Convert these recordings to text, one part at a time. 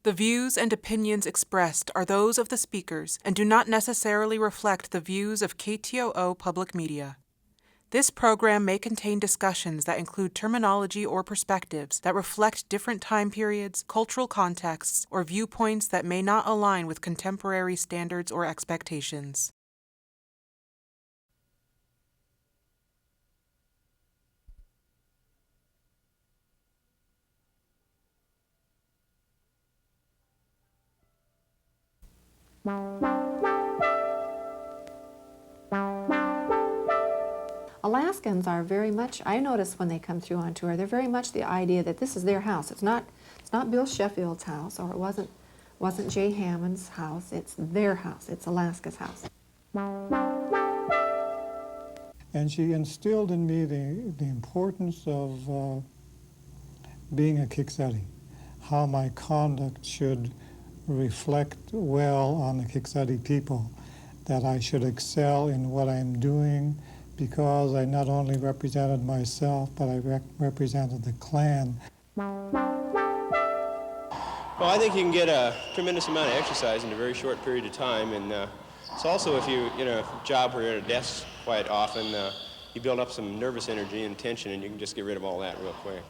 The views and opinions expressed are those of the speakers and do not necessarily reflect the views of KTOO Public Media. This program may contain discussions that include terminology or perspectives that reflect different time periods, cultural contexts, or viewpoints that may not align with contemporary standards or expectations. Alaskans are very much, I notice when they come through on tour, they're very much the idea that this is their house. It's not Bill Sheffield's house, or it wasn't Jay Hammond's house. It's their house. It's Alaska's house. And she instilled in me the importance of being a Kikseti, how my conduct should reflect well on the Kikseti people, that I should excel in what I'm doing, because I not only represented myself, but I represented the clan. Well, I think you can get a tremendous amount of exercise in a very short period of time, and it's also if you're in a job where you're at a desk quite often, you build up some nervous energy and tension, and you can just get rid of all that real quick.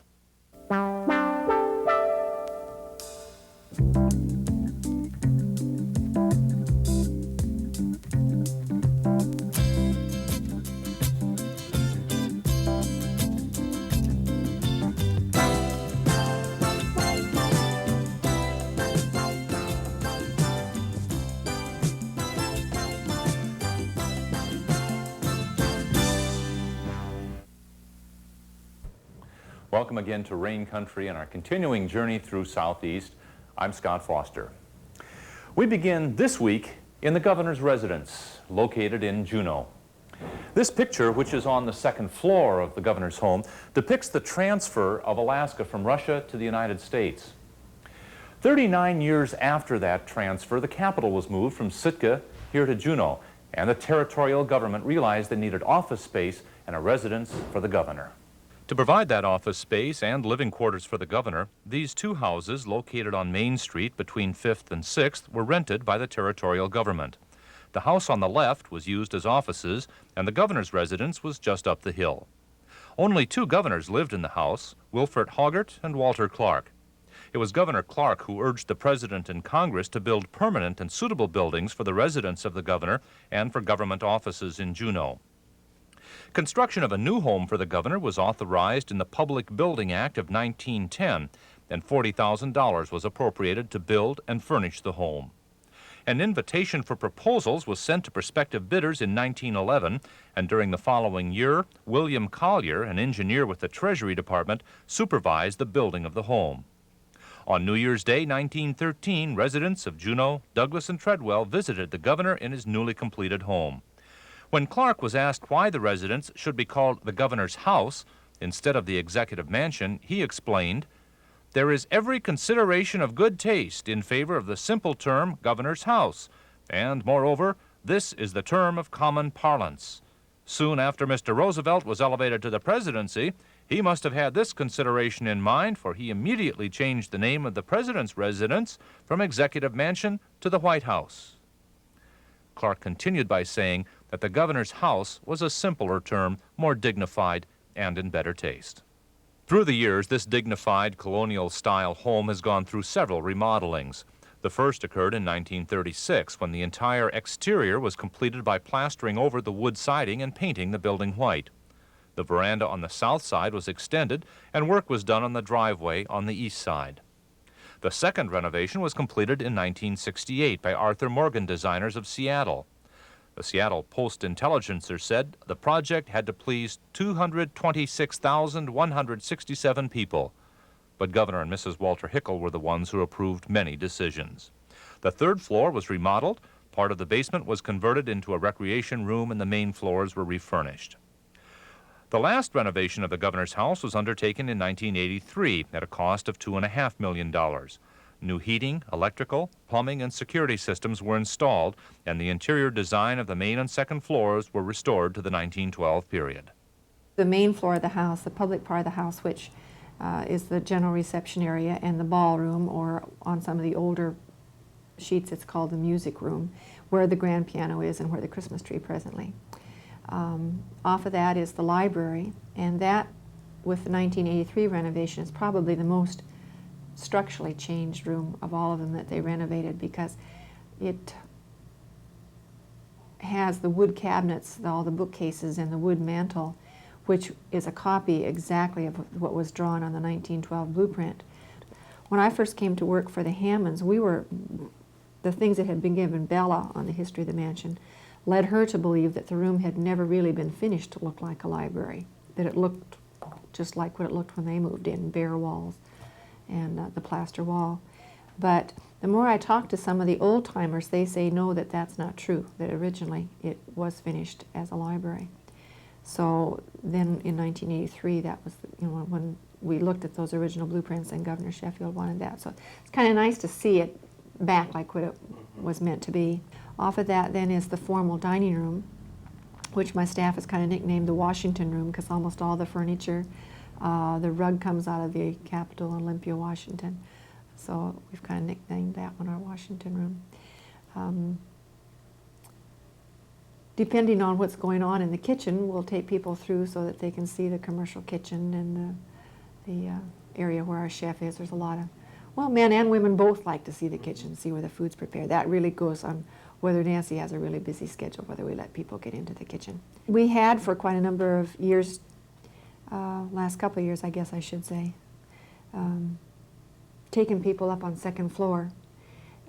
Welcome again to Rain Country and our continuing journey through Southeast. I'm Scott Foster. We begin this week in the governor's residence, located in Juneau. This picture, which is on the second floor of the governor's home, depicts the transfer of Alaska from Russia to the United States. 39 years after that transfer, the capital was moved from Sitka here to Juneau, and the territorial government realized they needed office space and a residence for the governor. To provide that office space and living quarters for the governor, these two houses located on Main Street between 5th and 6th were rented by the territorial government. The house on the left was used as offices, and the governor's residence was just up the hill. Only two governors lived in the house, Wilfred Hoggart and Walter Clark. It was Governor Clark who urged the President and Congress to build permanent and suitable buildings for the residence of the governor and for government offices in Juneau. Construction of a new home for the governor was authorized in the Public Building Act of 1910, and $40,000 was appropriated to build and furnish the home. An invitation for proposals was sent to prospective bidders in 1911, and during the following year, William Collier, an engineer with the Treasury Department, supervised the building of the home. On New Year's Day, 1913, residents of Juneau, Douglas, and Treadwell visited the governor in his newly completed home. When Clark was asked why the residence should be called the governor's house instead of the executive mansion, he explained, "There is every consideration of good taste in favor of the simple term governor's house, and, moreover, this is the term of common parlance. Soon after Mr. Roosevelt was elevated to the presidency, he must have had this consideration in mind, for he immediately changed the name of the president's residence from executive mansion to the White House." Clark continued by saying that the governor's house was a simpler term, more dignified, and in better taste. Through the years, this dignified colonial-style home has gone through several remodelings. The first occurred in 1936, when the entire exterior was completed by plastering over the wood siding and painting the building white. The veranda on the south side was extended, and work was done on the driveway on the east side. The second renovation was completed in 1968 by Arthur Morgan Designers of Seattle. The Seattle Post-Intelligencer said the project had to please 226,167 people, but Governor and Mrs. Walter Hickel were the ones who approved many decisions. The third floor was remodeled, part of the basement was converted into a recreation room, and the main floors were refurnished. The last renovation of the governor's house was undertaken in 1983 at a cost of $2.5 million. New heating, electrical, plumbing, and security systems were installed, and the interior design of the main and second floors were restored to the 1912 period. The main floor of the house, the public part of the house, which is the general reception area, and the ballroom, or on some of the older sheets it's called the music room, where the grand piano is and where the Christmas tree presently. Off of that is the library, and that, with the 1983 renovation, is probably the most structurally changed room of all of them that they renovated, because it has the wood cabinets, all the bookcases, and the wood mantel, which is a copy exactly of what was drawn on the 1912 blueprint. When I first came to work for the Hammonds, the things that had been given Bella on the history of the mansion led her to believe that the room had never really been finished to look like a library, that it looked just like what it looked when they moved in, bare walls and the plaster wall. But the more I talk to some of the old-timers, they say no, that's not true, that originally it was finished as a library. So then in 1983, that was, when we looked at those original blueprints, and Governor Sheffield wanted that. So it's kind of nice to see it back like what it was meant to be. Off of that then is the formal dining room, which my staff has kind of nicknamed the Washington room, because almost all the furniture, the rug comes out of the Capitol in Olympia, Washington. So we've kind of nicknamed that one our Washington room. Depending on what's going on in the kitchen, we'll take people through so that they can see the commercial kitchen and the area where our chef is. There's a lot of, well, men and women both like to see the kitchen, see where the food's prepared. That really goes on whether Nancy has a really busy schedule, whether we let people get into the kitchen. We had for quite a number of years, last couple of years I guess I should say, taken people up on second floor.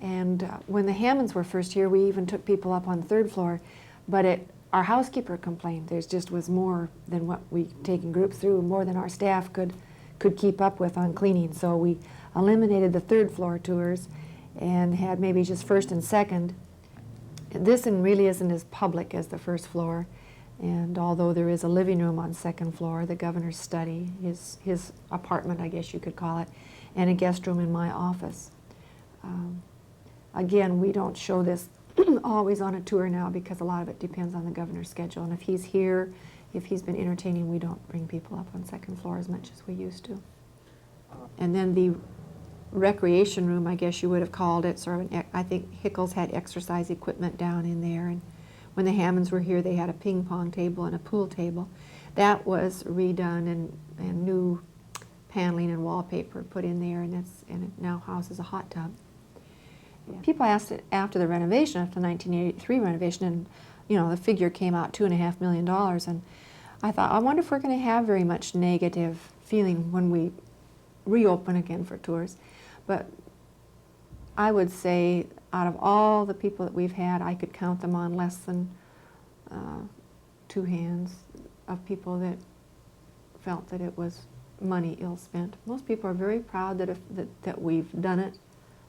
And when the Hammonds were first here, we even took people up on third floor. But our housekeeper complained there just was more than what we taken groups through, more than our staff could keep up with on cleaning. So we eliminated the third floor tours and had maybe just first and second. This really isn't as public as the first floor. And although there is a living room on second floor, the governor's study, his apartment, I guess you could call it, and a guest room in my office. Again, we don't show this always on a tour now, because a lot of it depends on the governor's schedule. And if he's here, if he's been entertaining, we don't bring people up on second floor as much as we used to. And then the recreation room, I guess you would have called it, sort of I think Hickles had exercise equipment down in there. And when the Hammonds were here, they had a ping pong table and a pool table. That was redone and new paneling and wallpaper put in there, and it now houses a hot tub. People asked it after the renovation, after the 1983 renovation, and the figure came out $2.5 million. And I thought, I wonder if we're going to have very much negative feeling when we reopen again for tours. But I would say out of all the people that we've had, I could count them on less than two hands of people that felt that it was money ill spent. Most people are very proud that we've done it,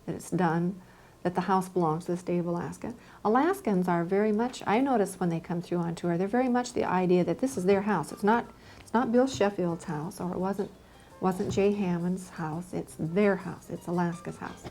that it's done, that the house belongs to the state of Alaska. Alaskans are very much, I notice when they come through on tour, they're very much the idea that this is their house. It's not Bill Sheffield's house, or it wasn't Jay Hammond's house. It's their house. It's Alaska's house.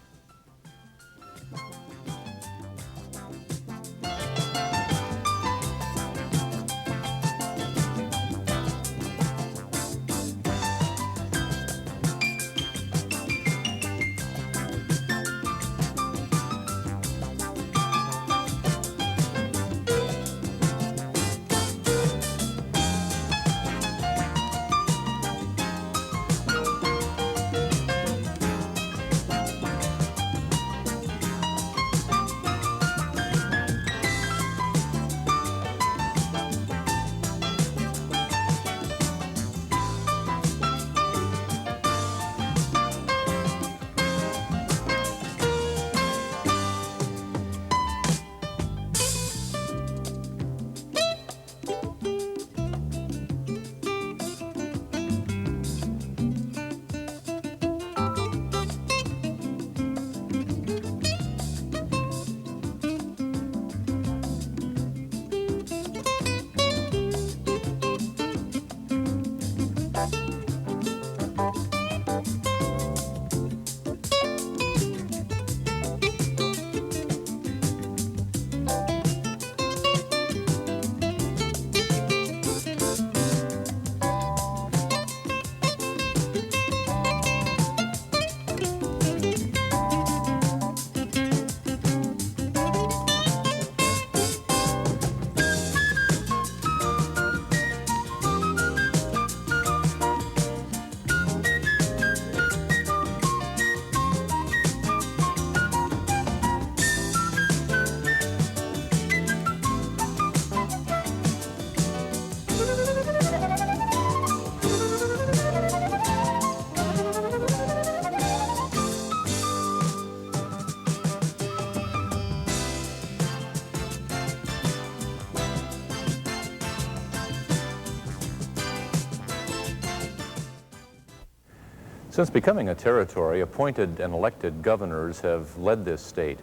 Since becoming a territory, appointed and elected governors have led this state.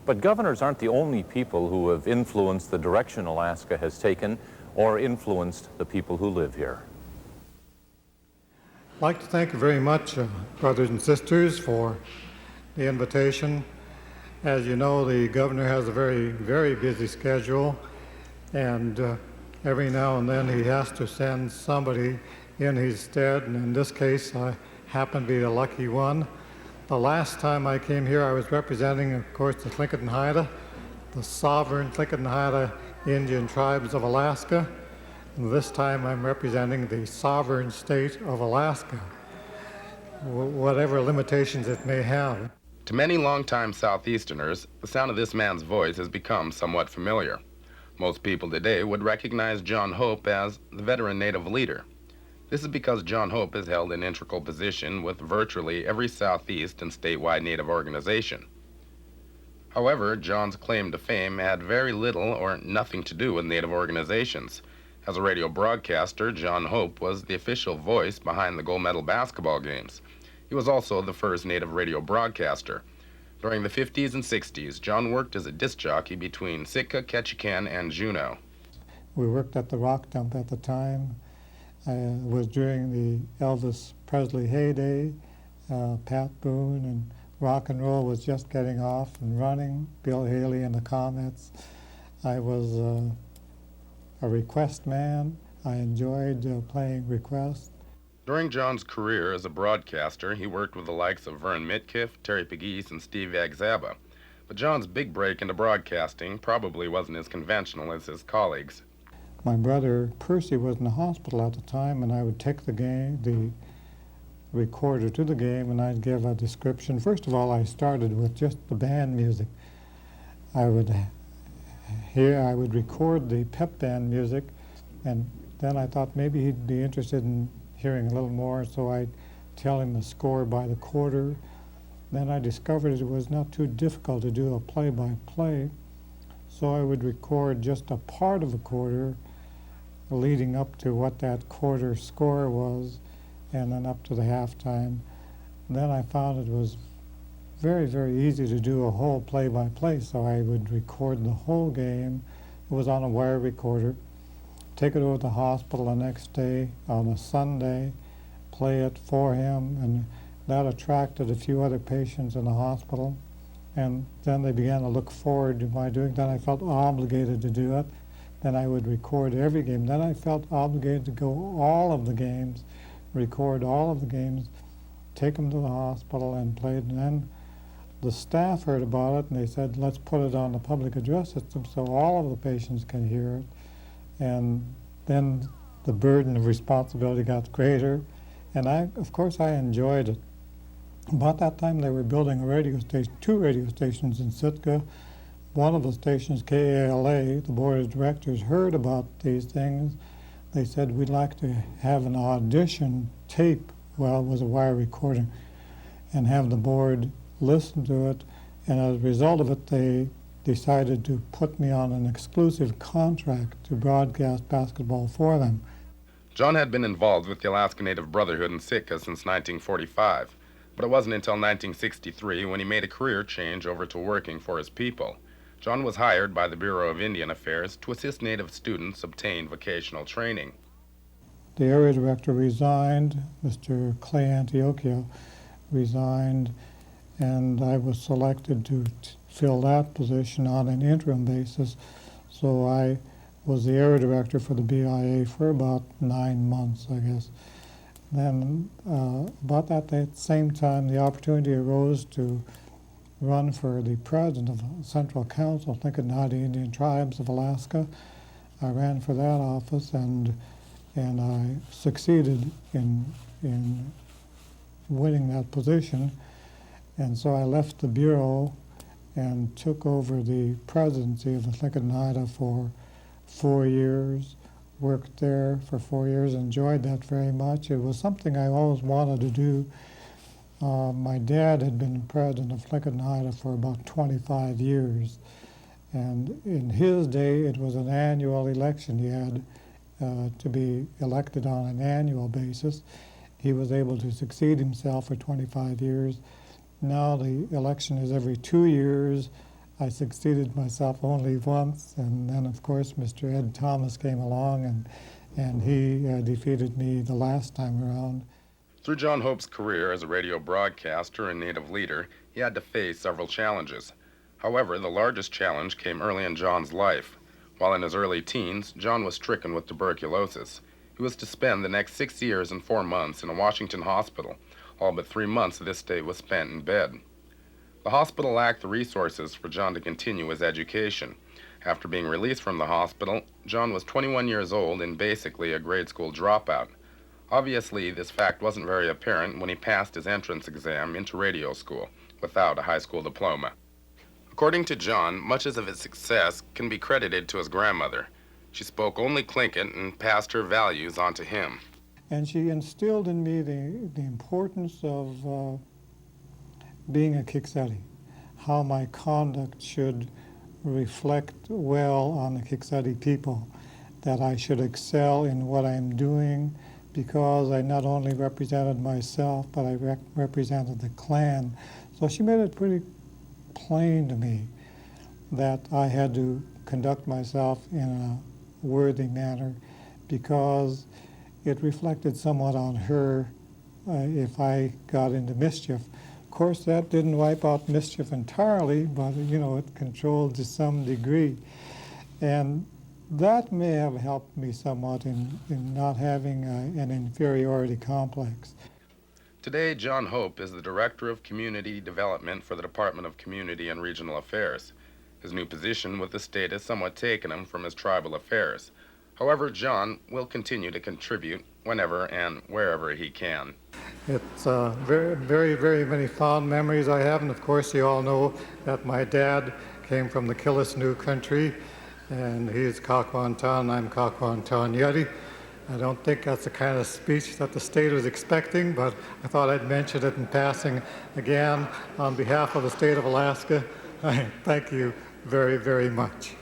But governors aren't the only people who have influenced the direction Alaska has taken or influenced the people who live here. I'd like to thank you very much, brothers and sisters, for the invitation. As you know, the governor has a very, very busy schedule, and every now and then he has to send somebody in his stead, and in this case, I happen to be the lucky one. The last time I came here, I was representing, of course, the Tlingit Haida, the sovereign Tlingit Haida Indian tribes of Alaska. And this time I'm representing the sovereign state of Alaska, whatever limitations it may have. To many longtime Southeasterners, the sound of this man's voice has become somewhat familiar. Most people today would recognize John Hope as the veteran Native leader. This is because John Hope has held an integral position with virtually every Southeast and statewide Native organization. However, John's claim to fame had very little or nothing to do with Native organizations. As a radio broadcaster, John Hope was the official voice behind the gold medal basketball games. He was also the first Native radio broadcaster. During the 50s and 60s, John worked as a disc jockey between Sitka, Ketchikan, and Juneau. We worked at the rock dump at the time. It was during the Elvis Presley heyday. Pat Boone and rock and roll was just getting off and running. Bill Haley and the Comets. I was a request man. I enjoyed playing request. During John's career as a broadcaster, he worked with the likes of Vern Mitkiff, Terry Pegues, and Steve Agzaba. But John's big break into broadcasting probably wasn't as conventional as his colleagues. My brother Percy was in the hospital at the time, and I would take the recorder to the game, and I'd give a description. First of all, I started with just the band music. I would record the pep band music, and then I thought maybe he'd be interested in hearing a little more, so I'd tell him the score by the quarter. Then I discovered it was not too difficult to do a play-by-play, so I would record just a part of a quarter leading up to what that quarter score was, and then up to the halftime. Then I found it was very, very easy to do a whole play-by-play, so I would record the whole game. It was on a wire recorder, take it over to the hospital the next day on a Sunday, play it for him, and that attracted a few other patients in the hospital. And then they began to look forward to my doing that. I felt obligated to do it. Then I would record every game. Then I felt obligated to go all of the games, record all of the games, take them to the hospital and play it. And then the staff heard about it, and they said, let's put it on the public address system so all of the patients can hear it. And then the burden of responsibility got greater. And of course, I enjoyed it. About that time, they were building a radio station, 2 radio stations in Sitka. One of the stations, KALA, the board of directors heard about these things. They said, we'd like to have an audition tape, well, it was a wire recording, and have the board listen to it. And as a result of it, they decided to put me on an exclusive contract to broadcast basketball for them. John had been involved with the Alaska Native Brotherhood in Sitka since 1945, but it wasn't until 1963 when he made a career change over to working for his people. John was hired by the Bureau of Indian Affairs to assist Native students obtain vocational training. The area director resigned, Mr. Clay Antiochia resigned, and I was selected to fill that position on an interim basis. So I was the area director for the BIA for about 9 months, I guess. Then about that same time, the opportunity arose to run for the president of the Central Council, Tlingit Haida Indian Tribes of Alaska. I ran for that office, and I succeeded in winning that position. And so I left the Bureau and took over the presidency of the Tlingit Haida for 4 years, worked there for 4 years, enjoyed that very much. It was something I always wanted to do. My dad had been president of Tlingit Haida for about 25 years, and in his day it was an annual election. He had to be elected on an annual basis. he was able to succeed himself for 25 years. Now the election is every 2 years. I succeeded myself only once, and then of course Mr. Ed Thomas came along and he defeated me the last time around. Through John Hope's career as a radio broadcaster and Native leader, he had to face several challenges. However, the largest challenge came early in John's life. While in his early teens, John was stricken with tuberculosis. He was to spend the next 6 years and 4 months in a Washington hospital. All but 3 months of this stay was spent in bed. The hospital lacked the resources for John to continue his education. After being released from the hospital, John was 21 years old and basically a grade school dropout. Obviously, this fact wasn't very apparent when he passed his entrance exam into radio school without a high school diploma. According to John, much of his success can be credited to his grandmother. She spoke only Tlingit and passed her values on to him. And she instilled in me the importance of being a Kikseti, how my conduct should reflect well on the Kikseti people, that I should excel in what I'm doing, because I not only represented myself, but I represented the clan. So she made it pretty plain to me that I had to conduct myself in a worthy manner, because it reflected somewhat on her if I got into mischief. Of course, that didn't wipe out mischief entirely, but it controlled to some degree. And that may have helped me somewhat in not having an inferiority complex. Today, John Hope is the Director of Community Development for the Department of Community and Regional Affairs. His new position with the state has somewhat taken him from his tribal affairs. However, John will continue to contribute whenever and wherever he can. It's very, very, very many fond memories I have, and of course you all know that my dad came from the Kilisnu country, and he's Kakwantan, I'm Kakwantan Yeti. I don't think that's the kind of speech that the state was expecting, but I thought I'd mention it in passing. Again, on behalf of the state of Alaska, I thank you very, very much.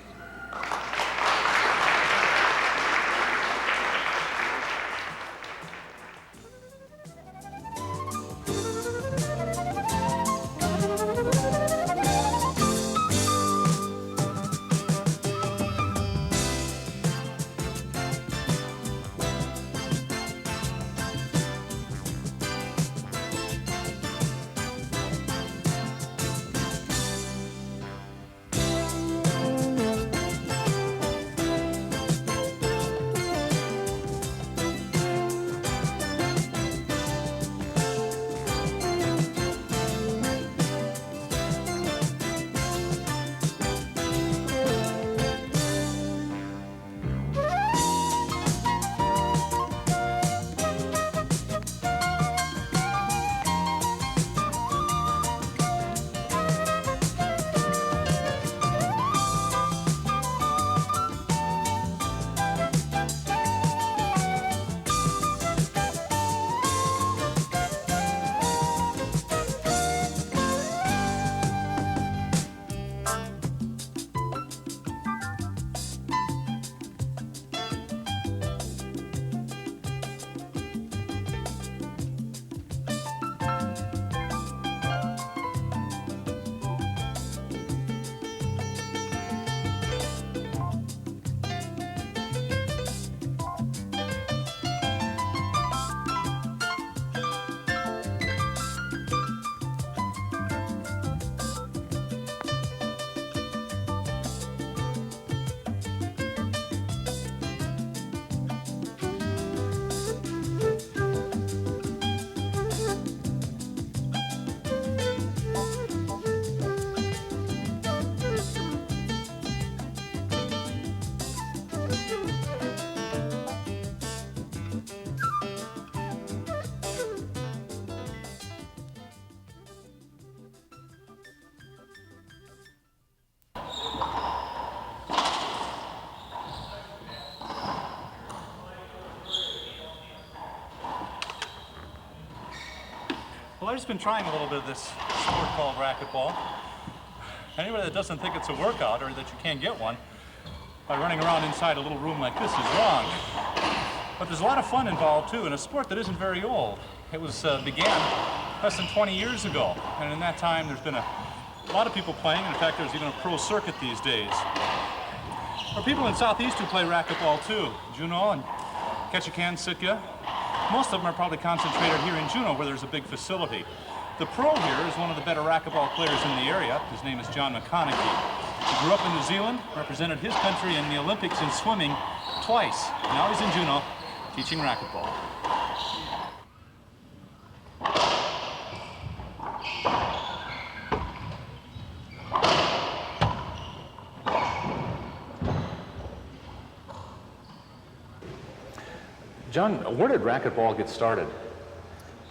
Well, I've just been trying a little bit of this sport called racquetball. Anybody that doesn't think it's a workout or that you can't get one by running around inside a little room like this is wrong. But there's a lot of fun involved, too, in a sport that isn't very old. It was began less than 20 years ago, and in that time there's been a lot of people playing. In fact, there's even a pro circuit these days. There are people in Southeast who play racquetball too. Juneau and Ketchikan, Sitka. Most of them are probably concentrated here in Juneau, where there's a big facility. The pro here is one of the better racquetball players in the area. His name is John McConaughey. He grew up in New Zealand, represented his country in the Olympics in swimming twice. Now he's in Juneau teaching racquetball. John, where did racquetball get started? Do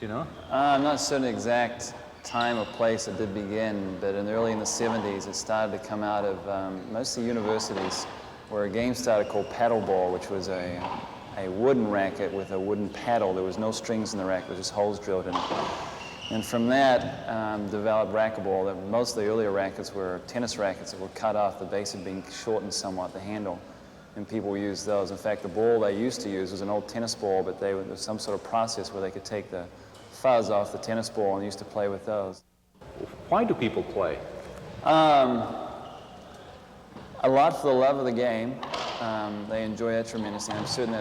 you know? I'm not certain exact time or place it did begin, but early in the 70s it started to come out of mostly universities, where a game started called paddleball, which was a wooden racket with a wooden paddle. There was no strings in the racket, there was just holes drilled in it. And from that developed racquetball. Most of the earlier rackets were tennis rackets that were cut off, the base had been shortened somewhat, the handle, and people used those. In fact, the ball they used to use was an old tennis ball, but there was some sort of process where they could take the fuzz off the tennis ball and used to play with those. Why do people play? A lot for the love of the game. They enjoy it tremendously. I'm certain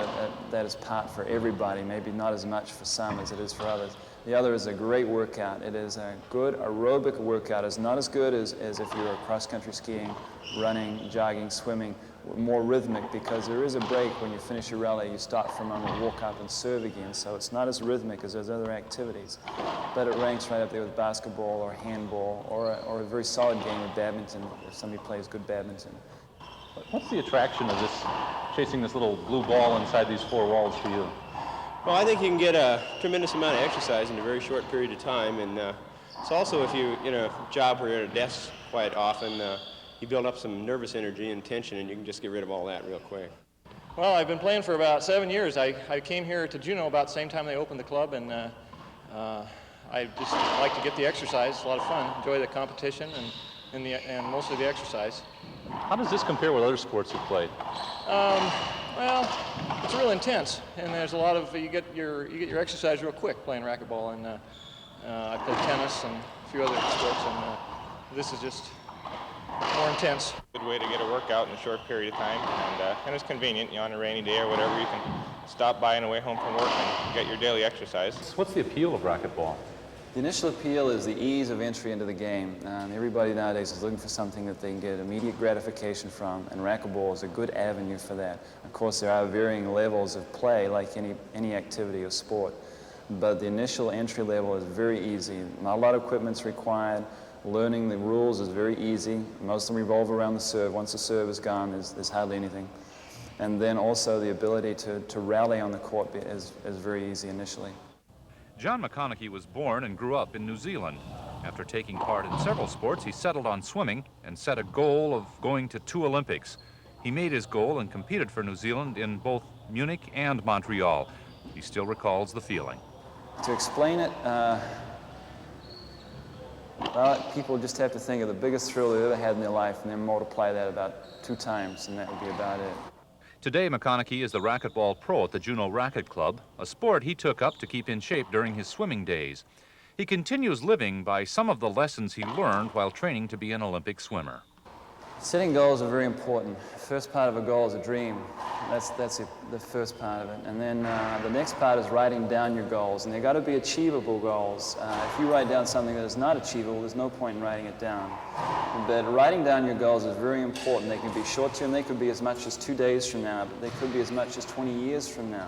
that is part for everybody, maybe not as much for some as it is for others. The other is a great workout. It is a good aerobic workout. It's not as good as if you're cross-country skiing, running, jogging, swimming, more rhythmic, because there is a break when you finish your rally. You start for a moment, walk up and serve again. So it's not as rhythmic as those other activities. But it ranks right up there with basketball or handball or a very solid game of badminton if somebody plays good badminton. What's the attraction of this, chasing this little blue ball inside these four walls to you? Well, I think you can get a tremendous amount of exercise in a very short period of time, and it's also if you job where you're at a desk quite often, you build up some nervous energy and tension, and you can just get rid of all that real quick. Well, I've been playing for about 7 years. I came here to Juneau about the same time they opened the club, and I just like to get the exercise. It's a lot of fun. Enjoy the competition and mostly the exercise. How does this compare with other sports you've played? Well, it's real intense, and there's a lot of you get your exercise real quick playing racquetball, and I play tennis and a few other sports, and this is just more intense. Good way to get a workout in a short period of time, and it's convenient. On a rainy day or whatever, you can stop by on the way home from work and get your daily exercise. What's the appeal of racquetball? The initial appeal is the ease of entry into the game. Everybody nowadays is looking for something that they can get immediate gratification from, and racquetball is a good avenue for that. Of course, there are varying levels of play, like any activity or sport, but the initial entry level is very easy. Not a lot of equipment's required. Learning the rules is very easy. Most of them revolve around the serve. Once the serve is gone, there's hardly anything. And then also the ability to rally on the court is very easy initially. John McConaughey was born and grew up in New Zealand. After taking part in several sports, he settled on swimming and set a goal of going to 2 Olympics. He made his goal and competed for New Zealand in both Munich and Montreal. He still recalls the feeling. To explain it, well, people just have to think of the biggest thrill they've ever had in their life and then multiply that about 2 times, and that would be about it. Today, McConaughey is the racquetball pro at the Juneau Racket Club, a sport he took up to keep in shape during his swimming days. He continues living by some of the lessons he learned while training to be an Olympic swimmer. Setting goals are very important. The first part of a goal is a dream. That's the first part of it. And then the next part is writing down your goals. And they've got to be achievable goals. If you write down something that is not achievable, there's no point in writing it down. But writing down your goals is very important. They can be short-term. They could be as much as 2 days from now, but they could be as much as 20 years from now.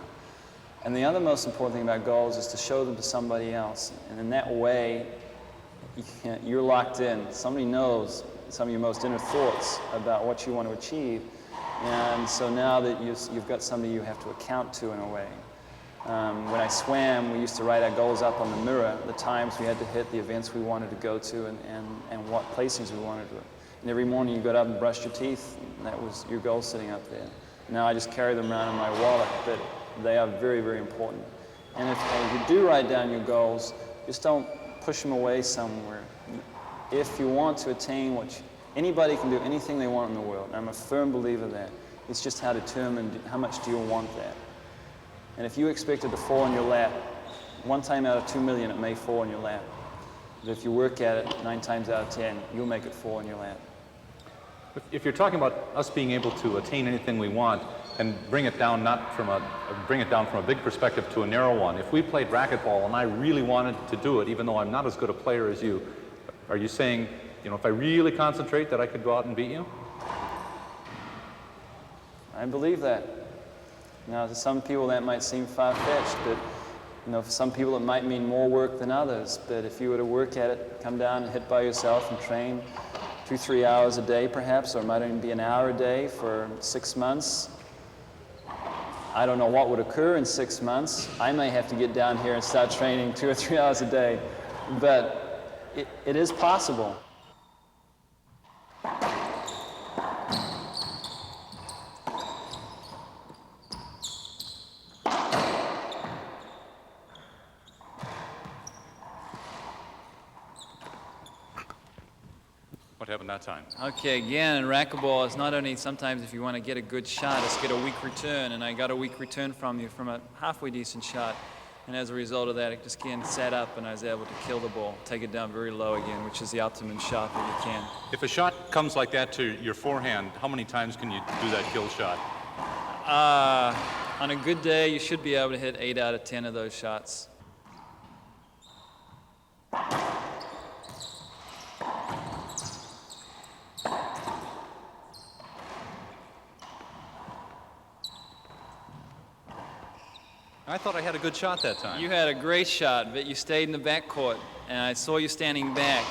And the other most important thing about goals is to show them to somebody else. And in that way, you're locked in. Somebody knows some of your most inner thoughts about what you want to achieve. And so now that you've got somebody you have to account to in a way. When I swam, we used to write our goals up on the mirror, the times we had to hit, the events we wanted to go to, and what places we wanted to. And every morning you got up and brushed your teeth, and that was your goal sitting up there. Now I just carry them around in my wallet, but they are very, very important. And if you do write down your goals, just don't push them away somewhere. If you want to attain anybody can do anything they want in the world. I'm a firm believer that. It's just how much do you want that. And if you expect it to fall in your lap, 1 time out of 2 million it may fall in your lap. But if you work at it 9 times out of 10, you'll make it fall in your lap. If you're talking about us being able to attain anything we want and bring it down from a big perspective to a narrow one, if we played racquetball and I really wanted to do it, even though I'm not as good a player as you, are you saying, you know, if I really concentrate that I could go out and beat you? I believe that. Now, to some people that might seem far-fetched, but you know, for some people it might mean more work than others. But if you were to work at it, come down and hit by yourself and train 2-3 hours a day perhaps, or it might even be an hour a day for 6 months, I don't know what would occur in 6 months. I may have to get down here and start training 2 or 3 hours a day, but it is possible. What happened that time? Okay, again, in racquetball, it's not only sometimes if you want to get a good shot, it's get a weak return, and I got a weak return from you from a halfway decent shot, and as a result of that, it just again sat up, and I was able to kill the ball, take it down very low again, which is the ultimate shot that you can. If a shot comes like that to your forehand, how many times can you do that kill shot? On a good day, you should be able to hit 8 out of 10 of those shots. I thought I had a good shot that time. You had a great shot, but you stayed in the backcourt, and I saw you standing back.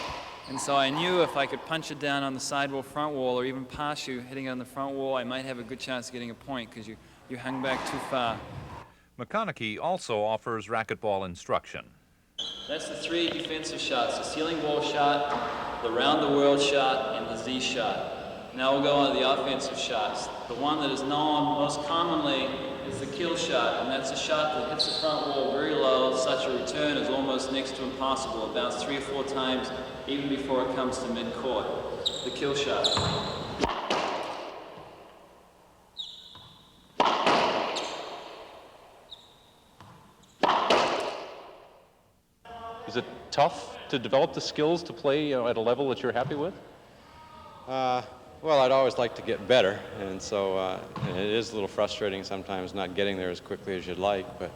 And so I knew if I could punch it down on the sidewall, front wall, or even pass you hitting it on the front wall, I might have a good chance of getting a point because you hung back too far. McConaughey also offers racquetball instruction. That's the 3 defensive shots, the ceiling ball shot, the round-the-world shot, and the Z shot. Now we'll go on to the offensive shots. The one that is known most commonly is the kill shot, and that's a shot that hits the front wall very low. Such a return is almost next to impossible. It bounces 3 or 4 times even before it comes to mid-court. The kill shot. Is it tough to develop the skills to play at a level that you're happy with? Well, I'd always like to get better, and so it is a little frustrating sometimes not getting there as quickly as you'd like, but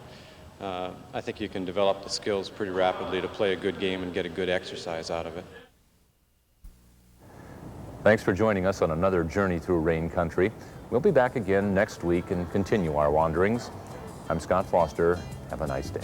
I think you can develop the skills pretty rapidly to play a good game and get a good exercise out of it. Thanks for joining us on another journey through rain country. We'll be back again next week and continue our wanderings. I'm Scott Foster. Have a nice day.